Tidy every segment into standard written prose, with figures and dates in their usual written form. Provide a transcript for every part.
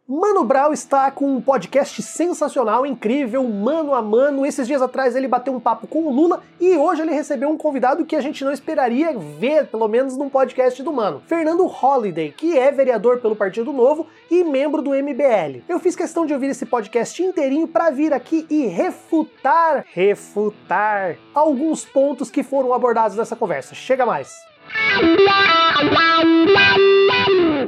Mano Brown está com um podcast sensacional, incrível, mano a mano. Esses dias atrás ele bateu um papo com o Lula e hoje ele recebeu um convidado que a gente não esperaria ver, pelo menos num podcast do Mano. Fernando Holliday, que é vereador pelo Partido Novo e membro do MBL. Eu fiz questão de ouvir esse podcast inteirinho para vir aqui e refutar alguns pontos que foram abordados nessa conversa. Chega mais!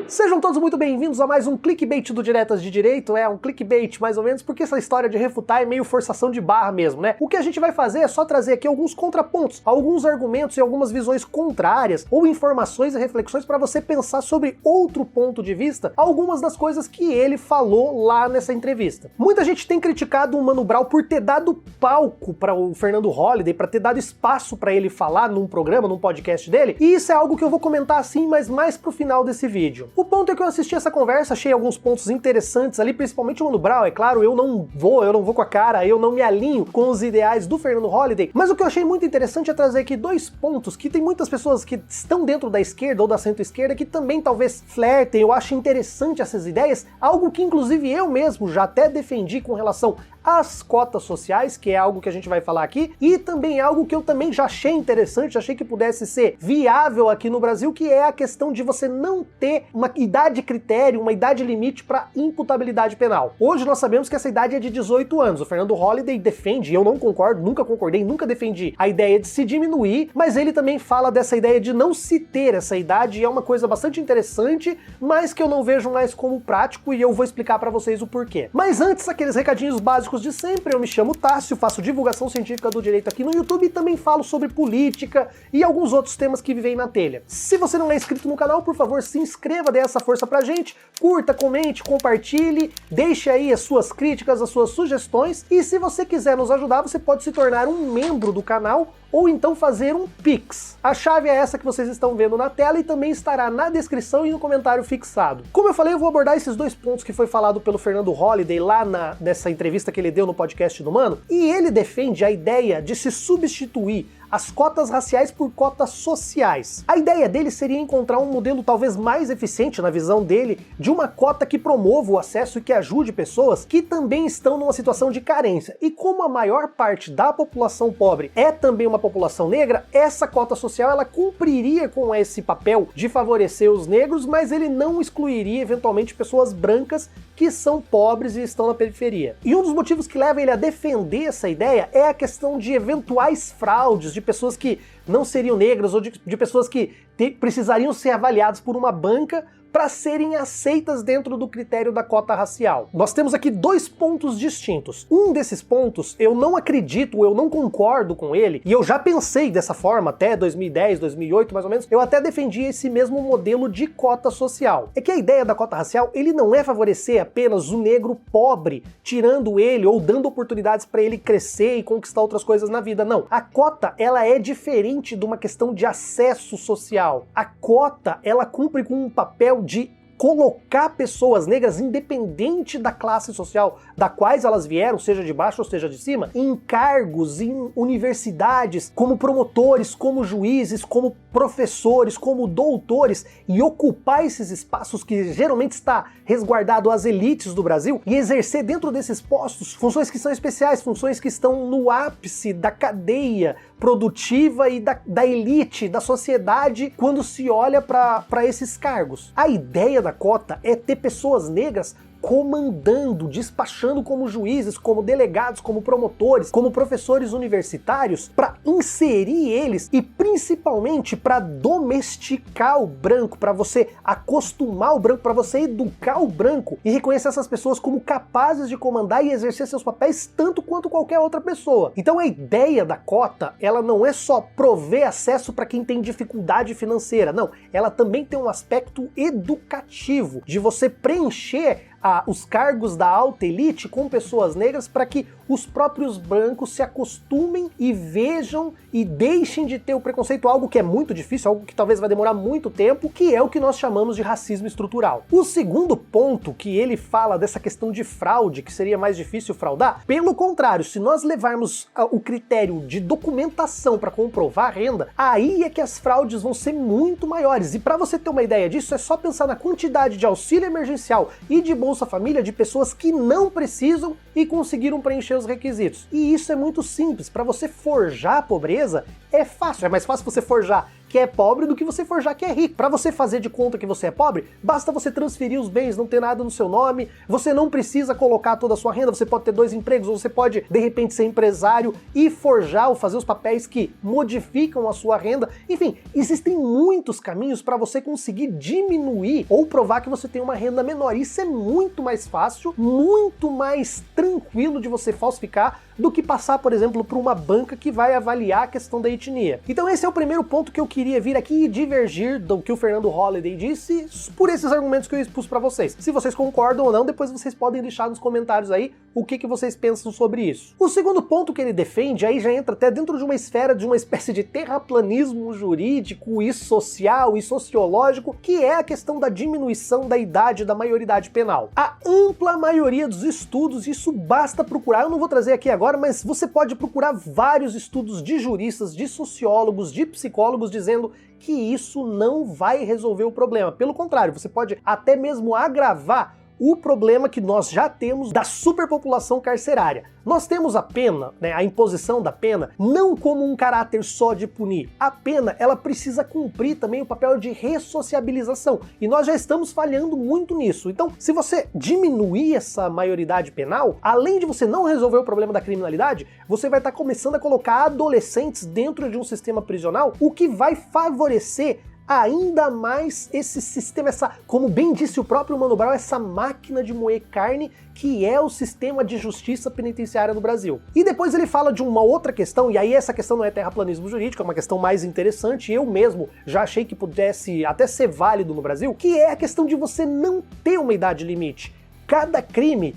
Sejam todos muito bem-vindos a mais um clickbait do Diretas de Direito. Um clickbait mais ou menos, porque essa história de refutar é meio forçação de barra mesmo, né? O que a gente vai fazer é só trazer aqui alguns contrapontos, alguns argumentos e algumas visões contrárias, ou informações e reflexões para você pensar sobre outro ponto de vista, algumas das coisas que ele falou lá nessa entrevista. Muita gente tem criticado o Mano Brown por ter dado palco para o Fernando Holliday, para ter dado espaço para ele falar num programa, num podcast dele, e isso é algo que eu vou comentar assim, mas mais pro final desse vídeo. O ponto é que eu assisti essa conversa, achei alguns pontos interessantes ali, principalmente o Mano Brown. É claro, eu não vou com a cara, eu não me alinho com os ideais do Fernando Holliday, mas o que eu achei muito interessante é trazer aqui dois pontos que tem muitas pessoas que estão dentro da esquerda ou da centro-esquerda que também talvez flertem. Eu acho interessante essas ideias, algo que inclusive eu mesmo já até defendi com relação às cotas sociais, que é algo que a gente vai falar aqui, e também algo que eu também já achei interessante, achei que pudesse ser viável aqui no Brasil, que é a questão de você não ter uma idade critério, uma idade limite para imputabilidade penal. Hoje nós sabemos que essa idade é de 18 anos. O Fernando Holliday defende, eu não concordo, nunca concordei, nunca defendi a ideia de se diminuir, mas ele também fala dessa ideia de não se ter essa idade, e é uma coisa bastante interessante, mas que eu não vejo mais como prático, e eu vou explicar para vocês o porquê. Mas antes, aqueles recadinhos básicos de sempre. Eu me chamo Tássio, faço divulgação científica do direito aqui no YouTube e também falo sobre política e alguns outros temas que vivem na telha. Se você não é inscrito no canal, por favor, se inscreva, dê essa força pra gente, curta, comente, compartilhe, deixe aí as suas críticas, as suas sugestões, e se você quiser nos ajudar, você pode se tornar um membro do canal ou então fazer um Pix. A chave é essa que vocês estão vendo na tela e também estará na descrição e no comentário fixado. Como eu falei, eu vou abordar esses dois pontos que foi falado pelo Fernando Holliday lá nessa entrevista que ele deu no podcast do Mano, e ele defende a ideia de se substituir as cotas raciais por cotas sociais. A ideia dele seria encontrar um modelo talvez mais eficiente, na visão dele, de uma cota que promova o acesso e que ajude pessoas que também estão numa situação de carência. E como a maior parte da população pobre é também uma população negra, essa cota social ela cumpriria com esse papel de favorecer os negros, mas ele não excluiria eventualmente pessoas brancas que são pobres e estão na periferia. E um dos motivos que leva ele a defender essa ideia é a questão de eventuais fraudes, de pessoas que não seriam negras ou de pessoas que precisariam ser avaliadas por uma banca para serem aceitas dentro do critério da cota racial. Nós temos aqui dois pontos distintos. Um desses pontos, eu não acredito, eu não concordo com ele, e eu já pensei dessa forma até 2010, 2008, mais ou menos, eu até defendi esse mesmo modelo de cota social. É que a ideia da cota racial, ele não é favorecer apenas o negro pobre, tirando ele ou dando oportunidades para ele crescer e conquistar outras coisas na vida, não. A cota, ela é diferente de uma questão de acesso social. A cota, ela cumpre com um papel de colocar pessoas negras, independente da classe social da quais elas vieram, seja de baixo ou seja de cima, em cargos, em universidades, como promotores, como juízes, como professores, como doutores, e ocupar esses espaços que geralmente está resguardado às elites do Brasil, e exercer dentro desses postos funções que são especiais, funções que estão no ápice da cadeia produtiva e da elite, da sociedade, quando se olha para esses cargos. A ideia da cota é ter pessoas negras comandando, despachando como juízes, como delegados, como promotores, como professores universitários, para inserir eles e principalmente para domesticar o branco, para você acostumar o branco, para você educar o branco e reconhecer essas pessoas como capazes de comandar e exercer seus papéis tanto quanto qualquer outra pessoa. Então a ideia da cota, ela não é só prover acesso para quem tem dificuldade financeira, não, ela também tem um aspecto educativo, de você preencher os cargos da alta elite com pessoas negras para que os próprios brancos se acostumem e vejam e deixem de ter o preconceito, algo que é muito difícil, algo que talvez vai demorar muito tempo, que é o que nós chamamos de racismo estrutural. O segundo ponto que ele fala dessa questão de fraude, que seria mais difícil fraudar, pelo contrário, se nós levarmos o critério de documentação para comprovar a renda, aí é que as fraudes vão ser muito maiores. E para você ter uma ideia disso, é só pensar na quantidade de auxílio emergencial e de Bolsa Família de pessoas que não precisam e conseguiram preencher os requisitos. E isso é muito simples. Para você forjar a pobreza, é fácil. É mais fácil você forjar que é pobre do que você forjar que é rico. Para você fazer de conta que você é pobre, basta você transferir os bens, não ter nada no seu nome, você não precisa colocar toda a sua renda, você pode ter 2 empregos, ou você pode, de repente, ser empresário e forjar ou fazer os papéis que modificam a sua renda. Enfim, existem muitos caminhos para você conseguir diminuir ou provar que você tem uma renda menor. Isso é muito mais fácil, muito mais tranquilo de você falsificar do que passar, por exemplo, por uma banca que vai avaliar a questão da etnia. Então esse é o primeiro ponto que eu queria vir aqui e divergir do que o Fernando Holliday disse por esses argumentos que eu expus para vocês. Se vocês concordam ou não, depois vocês podem deixar nos comentários aí o que vocês pensam sobre isso. O segundo ponto que ele defende, aí já entra até dentro de uma esfera de uma espécie de terraplanismo jurídico e social e sociológico, que é a questão da diminuição da idade da maioridade penal. A ampla maioria dos estudos, isso basta procurar, eu não vou trazer aqui agora, mas você pode procurar vários estudos de juristas, de sociólogos, de psicólogos dizendo que isso não vai resolver o problema. Pelo contrário, você pode até mesmo agravar o problema que nós já temos da superpopulação carcerária. Nós temos a pena, a imposição da pena, não como um caráter só de punir. A pena, ela precisa cumprir também o papel de ressociabilização. E nós já estamos falhando muito nisso. Então, se você diminuir essa maioridade penal, além de você não resolver o problema da criminalidade, você vai estar começando a colocar adolescentes dentro de um sistema prisional, o que vai favorecer ainda mais esse sistema, como bem disse o próprio Mano Brown, essa máquina de moer carne que é o sistema de justiça penitenciária no Brasil. E depois ele fala de uma outra questão, e aí essa questão não é terraplanismo jurídico, é uma questão mais interessante, eu mesmo já achei que pudesse até ser válido no Brasil, que é a questão de você não ter uma idade limite. Cada crime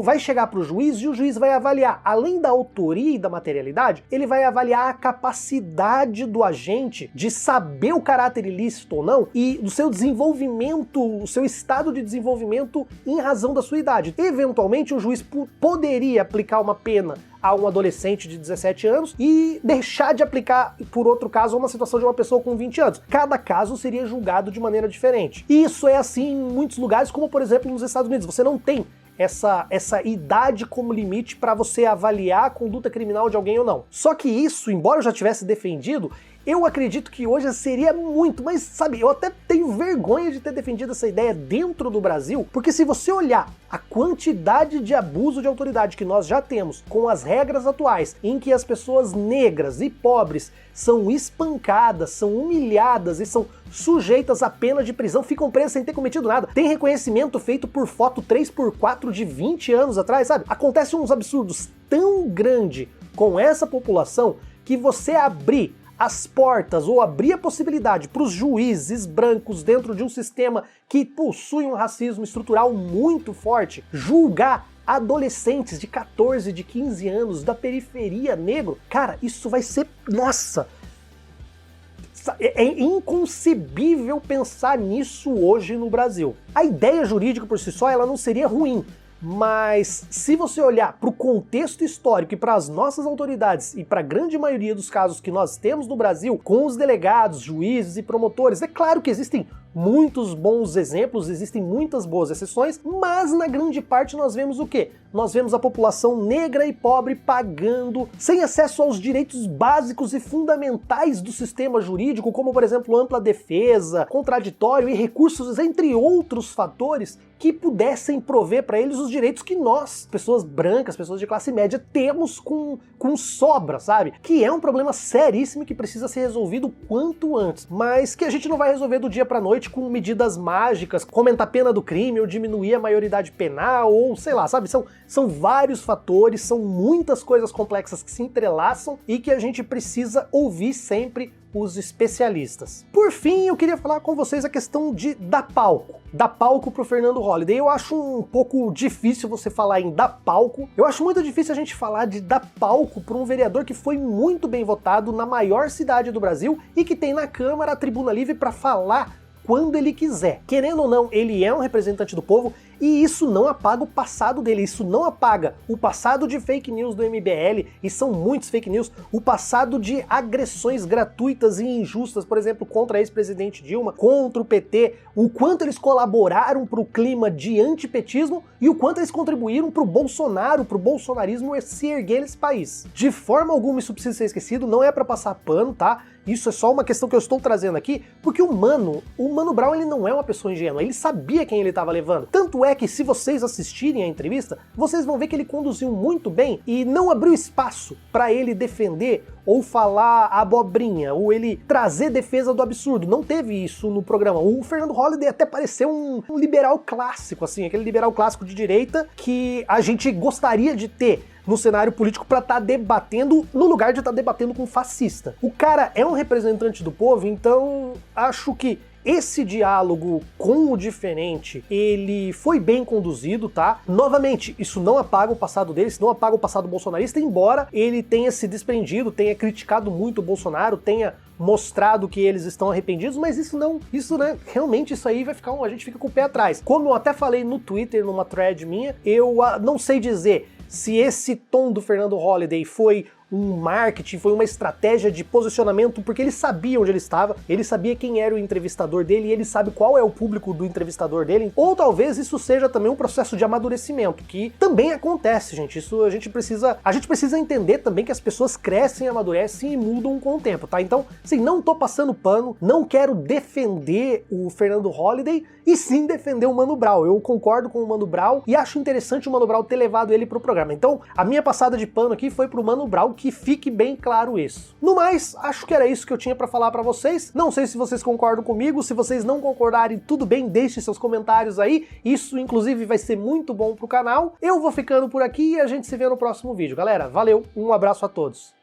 vai chegar para o juiz e o juiz vai avaliar, além da autoria e da materialidade, ele vai avaliar a capacidade do agente de saber o caráter ilícito ou não e do seu desenvolvimento, o seu estado de desenvolvimento em razão da sua idade. Eventualmente, o juiz poderia aplicar uma pena a um adolescente de 17 anos e deixar de aplicar, por outro caso, a uma situação de uma pessoa com 20 anos. Cada caso seria julgado de maneira diferente. Isso é assim em muitos lugares, como por exemplo nos Estados Unidos. Você não tem essa idade como limite para você avaliar a conduta criminal de alguém ou não. Só que isso, embora eu já tivesse defendido, eu acredito que hoje seria muito, mas sabe, eu até tenho vergonha de ter defendido essa ideia dentro do Brasil, porque se você olhar a quantidade de abuso de autoridade que nós já temos com as regras atuais, em que as pessoas negras e pobres são espancadas, são humilhadas e são sujeitas a pena de prisão, ficam presas sem ter cometido nada. Tem reconhecimento feito por foto 3x4 de 20 anos atrás, sabe? Acontecem uns absurdos tão grandes com essa população que você abrir as portas ou abrir a possibilidade para os juízes brancos dentro de um sistema que possui um racismo estrutural muito forte, julgar adolescentes de 14, de 15 anos da periferia negro, cara, isso vai ser, nossa, é inconcebível pensar nisso hoje no Brasil. A ideia jurídica por si só, ela não seria ruim, mas se você olhar para o contexto histórico e para as nossas autoridades e para a grande maioria dos casos que nós temos no Brasil, com os delegados, juízes e promotores, é claro que existem muitos bons exemplos, existem muitas boas exceções, mas na grande parte nós vemos o quê? Nós vemos a população negra e pobre pagando, sem acesso aos direitos básicos e fundamentais do sistema jurídico, como por exemplo ampla defesa, contraditório e recursos, entre outros fatores que pudessem prover para eles os direitos que nós, pessoas brancas, pessoas de classe média, temos com sobra, sabe? Que é um problema seríssimo que precisa ser resolvido o quanto antes, mas que a gente não vai resolver do dia para noite, noite com medidas mágicas, como aumentar a pena do crime, ou diminuir a maioridade penal, ou sei lá, sabe? São vários fatores, são muitas coisas complexas que se entrelaçam e que a gente precisa ouvir sempre os especialistas. Por fim, eu queria falar com vocês a questão de dar palco pro Fernando Holliday. Eu acho um pouco difícil você falar em dar palco. Eu acho muito difícil a gente falar de dar palco para um vereador que foi muito bem votado na maior cidade do Brasil e que tem na Câmara a tribuna livre para falar quando ele quiser. Querendo ou não, ele é um representante do povo e isso não apaga o passado dele, isso não apaga o passado de fake news do MBL, e são muitos fake news, o passado de agressões gratuitas e injustas, por exemplo, contra a ex-presidente Dilma, contra o PT, o quanto eles colaboraram para o clima de antipetismo e o quanto eles contribuíram para o Bolsonaro, para o bolsonarismo se erguer nesse país. De forma alguma isso precisa ser esquecido, não é para passar pano, tá? Isso é só uma questão que eu estou trazendo aqui, porque o Mano Brown, ele não é uma pessoa ingênua, ele sabia quem ele estava levando. Tanto é que se vocês assistirem a entrevista, vocês vão ver que ele conduziu muito bem e não abriu espaço para ele defender ou falar abobrinha, ou ele trazer defesa do absurdo. Não teve isso no programa. O Fernando Holliday até pareceu um liberal clássico, assim, aquele liberal clássico de direita que a gente gostaria de ter no cenário político para estar debatendo, no lugar de estar debatendo com um fascista. O cara é um representante do povo, então acho que esse diálogo com o diferente, ele foi bem conduzido, tá? Novamente, isso não apaga o passado dele, isso não apaga o passado bolsonarista, embora ele tenha se desprendido, tenha criticado muito o Bolsonaro, tenha mostrado que eles estão arrependidos, mas realmente isso aí vai ficar, a gente fica com o pé atrás. Como eu até falei no Twitter, numa thread minha, eu não sei dizer se esse tom do Fernando Holliday foi um marketing, foi uma estratégia de posicionamento, porque ele sabia onde ele estava, ele sabia quem era o entrevistador dele e ele sabe qual é o público do entrevistador dele, ou talvez isso seja também um processo de amadurecimento, que também acontece, gente. Isso a gente precisa entender também que as pessoas crescem, amadurecem e mudam com o tempo, tá? Então, assim, não tô passando pano, não quero defender o Fernando Holliday, e sim defender o Mano Brown. Eu concordo com o Mano Brown e acho interessante o Mano Brown ter levado ele pro programa. Então, a minha passada de pano aqui foi pro Mano Brown, que fique bem claro isso. No mais, acho que era isso que eu tinha pra falar pra vocês. Não sei se vocês concordam comigo, se vocês não concordarem, tudo bem, deixem seus comentários aí. Isso, inclusive, vai ser muito bom pro canal. Eu vou ficando por aqui e a gente se vê no próximo vídeo. Galera, valeu, um abraço a todos.